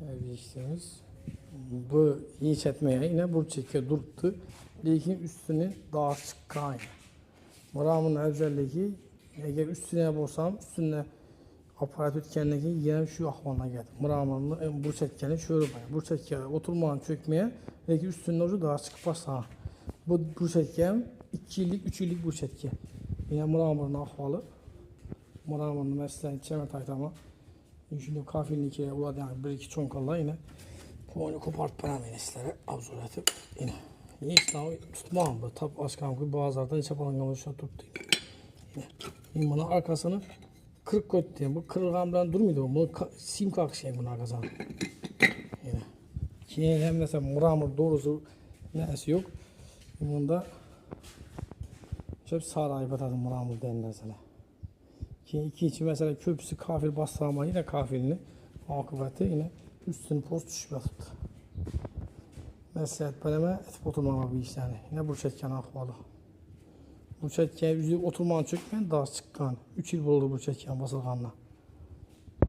Bilgisayarımız bu hiç etmeye yine bu çekiyor durdu. Lakin üstünü daha çıkan. Muramın özelliği eğer üstüne borsam üstüne aparat ötkənligi yine şu ahvalına geldi. Muramın bu çetkeni şöyle bana. Bu çetkeni oturmağın çökmeye lakin üstünün ucu daha çıkıp başlayan. Bu çetken 2 yıllık 3 yıllık bu çetki. Yine Muramın ahvalı. Muramın mesleğini çemet aytama. Şimdi kafilnikiye uladı yani bir iki çonkallar yine onu kopart bana meneslere abzor edip yine hiç daha tutmam bu tab aşkam gibi bazılardan hiç yapalım tuttu yine bunun arkasını kırık koydu diye bu kırılgamdan durmuyordu bu sim kalk şey bunun arkasına yine ki hem mesela Muramur doğrusu nesi yok bunda çok saray batadım Muramur denilirse ki ikinci mesela köprüsü kafir bastırma yine kafilini akıbeti yine üstünü post düşüp yatıptı. Mesela böleme etip oturmama bir iş yani. Yine bu çetken ahvalı. Bu çetken yüzü oturmanın çökmen daha çıkan. 3 yıl oldu bu çetken basılganla.